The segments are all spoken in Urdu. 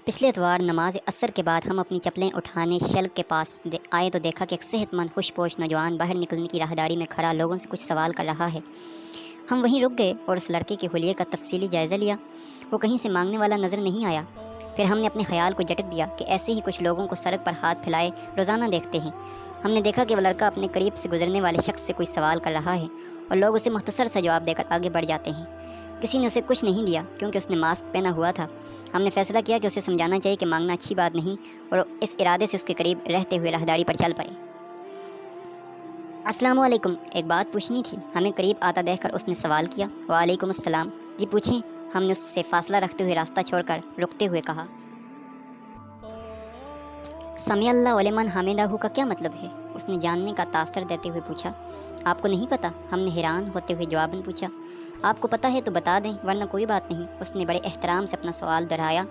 پچھلے اتوار نماز عصر کے بعد ہم اپنی چپلیں اٹھانے شیلف کے پاس آئے تو دیکھا کہ ایک صحت مند خوش پوش نوجوان باہر نکلنے کی راہداری میں کھڑا لوگوں سے کچھ سوال کر رہا ہے۔ ہم وہیں رک گئے اور اس لڑکے کے حلیے کا تفصیلی جائزہ لیا۔ وہ کہیں سے مانگنے والا نظر نہیں آیا۔ پھر ہم نے اپنے خیال کو جھٹک دیا کہ ایسے ہی کچھ لوگوں کو سڑک پر ہاتھ پھیلائے روزانہ دیکھتے ہیں۔ ہم نے دیکھا کہ وہ لڑکا اپنے قریب سے گزرنے والے شخص سے کوئی سوال کر رہا ہے اور لوگ اسے مختصر سا جواب دے کر آگے بڑھ جاتے ہیں۔ کسی نے اسے کچھ نہیں دیا کیونکہ اس نے ماسک پہنا ہوا تھا۔ ہم نے فیصلہ کیا کہ اسے سمجھانا چاہیے کہ مانگنا اچھی بات نہیں، اور اس ارادے سے اس کے قریب رہتے ہوئے راہداری پر چل پڑے۔ السلام علیکم، ایک بات پوچھنی تھی، ہمیں قریب آتا دیکھ کر اس نے سوال کیا۔ وعلیکم السلام، جی پوچھیں، ہم نے اس سے فاصلہ رکھتے ہوئے راستہ چھوڑ کر رکتے ہوئے کہا۔ سمیع اللہ لمن حمدہ کا کیا مطلب ہے؟ اس نے جاننے کا تاثر دیتے ہوئے پوچھا۔ آپ کو نہیں پتہ؟ ہم نے حیران ہوتے ہوئے جواباً پوچھا۔ آپ کو پتہ ہے تو بتا دیں ورنہ کوئی بات نہیں، اس نے بڑے احترام سے اپنا سوال دہرایا۔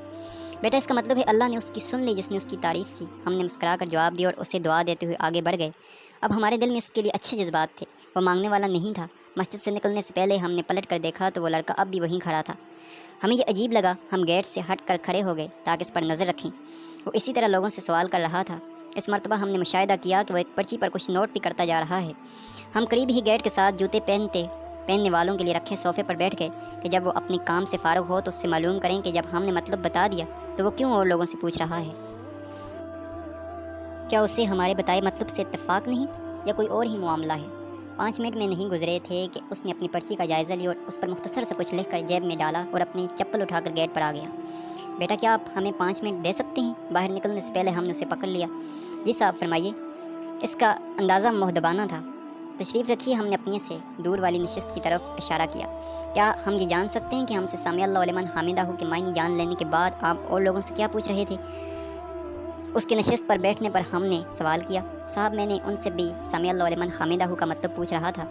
بیٹا اس کا مطلب ہے اللہ نے اس کی سن لی جس نے اس کی تعریف کی، ہم نے مسکرا کر جواب دیا اور اسے دعا دیتے ہوئے آگے بڑھ گئے۔ اب ہمارے دل میں اس کے لیے اچھے جذبات تھے۔ وہ مانگنے والا نہیں تھا۔ مسجد سے نکلنے سے پہلے ہم نے پلٹ کر دیکھا تو وہ لڑکا اب بھی وہیں کھڑا تھا۔ ہمیں یہ عجیب لگا، ہم گیٹ سے ہٹ کر کھڑے ہو گئے تاکہ اس پر نظر رکھیں۔ وہ اسی طرح لوگوں سے سوال کر رہا تھا۔ اس مرتبہ ہم نے مشاہدہ کیا کہ وہ ایک پرچی پر کچھ نوٹ بھی کرتا جا رہا ہے۔ ہم قریب ہی گیٹ کے ساتھ جوتے پہننے والوں کے لیے رکھے صوفے پر بیٹھ گئے کہ جب وہ اپنے کام سے فارغ ہو تو اس سے معلوم کریں کہ جب ہم نے مطلب بتا دیا تو وہ کیوں اور لوگوں سے پوچھ رہا ہے۔ کیا اسے ہمارے بتائے مطلب سے اتفاق نہیں یا کوئی اور ہی معاملہ ہے؟ 5 منٹ میں نہیں گزرے تھے کہ اس نے اپنی پرچی کا جائزہ لیا اور اس پر مختصر سے کچھ لکھ کر جیب میں ڈالا اور اپنی چپل اٹھا کر گیٹ پر آ گیا۔ بیٹا کیا آپ ہمیں 5 منٹ دے سکتے ہیں؟ باہر نکلنے سے پہلے ہم نے اسے پکڑ لیا۔ جی صاحب فرمائیے۔ اس کا اندازہ مؤدبانہ تھا۔ تشریف رکھیے، ہم نے اپنے سے دور والی نشست کی طرف اشارہ کیا۔ کیا ہم یہ جان سکتے ہیں کہ ہم سے سمیع اللہ لمن حمدہ کے معنی جان لینے کے بعد آپ اور لوگوں سے کیا پوچھ رہے تھے؟ اس کی نشست پر بیٹھنے پر ہم نے سوال کیا۔ صاحب میں نے ان سے بھی سمیع اللہ لمن حمدہ کا مطلب پوچھ رہا تھا۔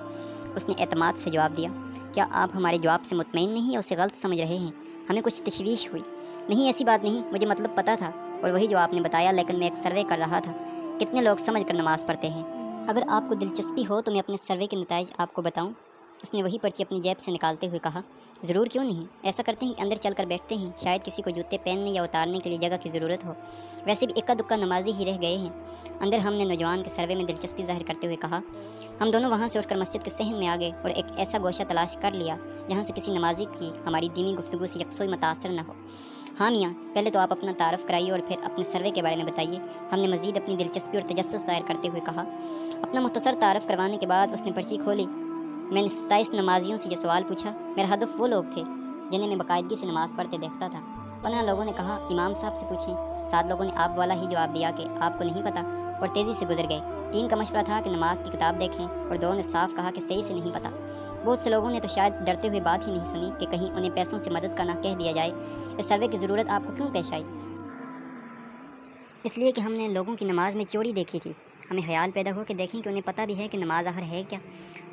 اس نے اعتماد سے جواب دیا۔ کیا آپ ہمارے جواب سے مطمئن نہیں یا اسے غلط سمجھ رہے ہیں؟ ہمیں کچھ تشویش ہوئی۔ نہیں ایسی بات نہیں، مجھے مطلب پتہ تھا اور وہی جو آپ نے بتایا، لیکن میں ایک سروے کر رہا تھا کتنے لوگ سمجھ کر نماز پڑھتے ہیں۔ اگر آپ کو دلچسپی ہو تو میں اپنے سروے کے نتائج آپ کو بتاؤں؟ اس نے وہی پرچی اپنی جیب سے نکالتے ہوئے کہا۔ ضرور، کیوں نہیں، ایسا کرتے ہیں کہ اندر چل کر بیٹھتے ہیں، شاید کسی کو جوتے پہننے یا اتارنے کے لیے جگہ کی ضرورت ہو، ویسے بھی اکا دکا نمازی ہی رہ گئے ہیں۔ اندر ہم نے نوجوان کے سروے میں دلچسپی ظاہر کرتے ہوئے کہا۔ ہم دونوں وہاں سے اٹھ کر مسجد کے صحن میں آ گئے اور ایک ایسا گوشہ تلاش کر لیا جہاں سے کسی نمازی کی ہماری دینی گفتگو سے یکسوئی متاثر نہ ہو۔ ہاں میاں، پہلے تو آپ اپنا تعارف کرائیے اور پھر اپنے سروے کے بارے میں بتائیے، ہم نے مزید اپنی دلچسپی اور تجسس ظاہر کرتے ہوئے کہا۔ اپنا مختصر تعارف کروانے کے بعد اس نے پرچی کھولی۔ میں نے 27 نمازیوں سے یہ سوال پوچھا۔ میرا ہدف وہ لوگ تھے جنہیں میں باقاعدگی سے نماز پڑھتے دیکھتا تھا۔ 15 لوگوں نے کہا امام صاحب سے پوچھیں، 7 لوگوں نے آپ والا ہی جواب دیا کہ آپ کو نہیں پتہ اور تیزی سے گزر گئے۔ 3 کا مشورہ تھا کہ نماز کی کتاب دیکھیں اور 2 نے صاف کہا کہ صحیح سے نہیں پتہ۔ بہت سے لوگوں نے تو شاید ڈرتے ہوئے بات ہی نہیں سنی کہ کہیں انہیں پیسوں سے مدد کا نہ کہہ دیا جائے۔ اس سروے کی ضرورت آپ کو کیوں پیش آئی؟ اس لیے کہ ہم نے لوگوں کی نماز میں چوری دیکھی تھی۔ ہمیں خیال پیدا ہو کہ دیکھیں کہ انہیں پتہ بھی ہے کہ نماز آخر ہے کیا۔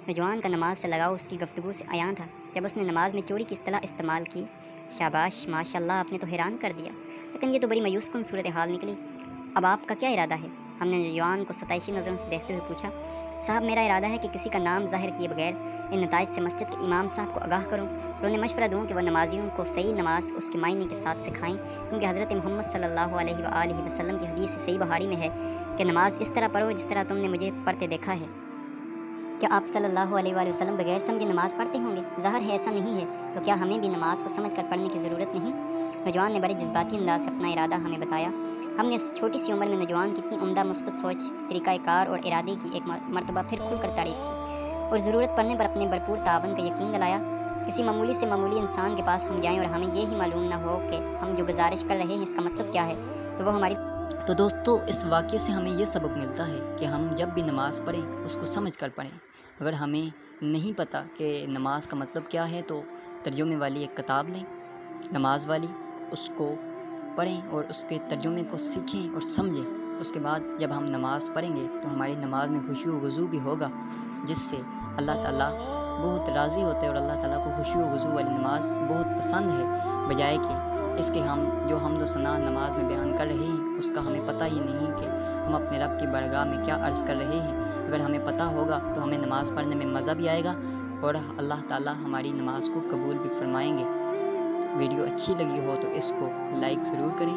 نوجوان کا نماز سے لگاؤ اس کی گفتگو سے عیاں تھا۔ جب اس نے نماز میں چوری کی اصطلاح استعمال کی، شاباش ماشاءاللہ، آپ نے تو حیران کر دیا، لیکن یہ تو بڑی مایوس کن صورتحال نکلی۔ اب آپ کا کیا ارادہ ہے؟ ہم نے نوجوان کو ستائشی نظروں سے دیکھتے ہوئے پوچھا۔ صاحب میرا ارادہ ہے کہ کسی کا نام ظاہر کیے بغیر ان نتائج سے مسجد کے امام صاحب کو آگاہ کروں اور انہیں مشورہ دوں کہ وہ نمازیوں کو صحیح نماز اس کے معنی کے ساتھ سکھائیں، کیونکہ حضرت محمد صلی اللہ علیہ وآلہ وسلم کی حدیث صحیح بخاری میں ہے کہ نماز اس طرح پڑھو جس طرح تم نے مجھے پڑھتے دیکھا ہے۔ کیا آپ صلی اللہ علیہ وآلہ وسلم بغیر سمجھے نماز پڑھتے ہوں گے؟ ظاہر ہے ایسا نہیں ہے، تو کیا ہمیں بھی نماز کو سمجھ کر پڑھنے کی ضرورت نہیں؟ نوجوان نے بڑے جذباتی انداز سے اپنا ارادہ ہمیں بتایا۔ ہم نے اس چھوٹی سی عمر میں نوجوان کی اتنی عمدہ مثبت سوچ، طریقہ کار اور ارادے کی ایک مرتبہ پھر کھل کر تعریف کی اور ضرورت پڑنے پر اپنے بھرپور تعاون کا یقین دلایا۔ کسی معمولی سے معمولی انسان کے پاس ہم جائیں اور ہمیں یہ ہی معلوم نہ ہو کہ ہم جو گزارش کر رہے ہیں اس کا مطلب کیا ہے، تو وہ ہماری تو دوستو، اس واقعے سے ہمیں یہ سبق ملتا ہے کہ ہم جب بھی نماز پڑھیں اس کو سمجھ کر پڑھیں۔ اگر ہمیں نہیں پتہ کہ نماز کا مطلب کیا ہے تو ترجمے والی ایک کتاب لیں، نماز والی، اس کو پڑھیں اور اس کے ترجمے کو سیکھیں اور سمجھیں۔ اس کے بعد جب ہم نماز پڑھیں گے تو ہماری نماز میں خشوع و خضوع بھی ہوگا، جس سے اللہ تعالیٰ بہت راضی ہوتے ہیں اور اللہ تعالیٰ کو خشوع و خضوع والی نماز بہت پسند ہے، بجائے کہ اس کے ہم جو حمد و ثنا نماز میں بیان کر رہے ہیں اس کا ہمیں پتہ ہی نہیں کہ ہم اپنے رب کی بارگاہ میں کیا عرض کر رہے ہیں۔ اگر ہمیں پتہ ہوگا تو ہمیں نماز پڑھنے میں مزہ بھی آئے گا اور اللہ تعالیٰ ہماری نماز کو قبول بھی فرمائیں گے۔ ویڈیو اچھی لگی ہو تو اس کو لائک ضرور کریں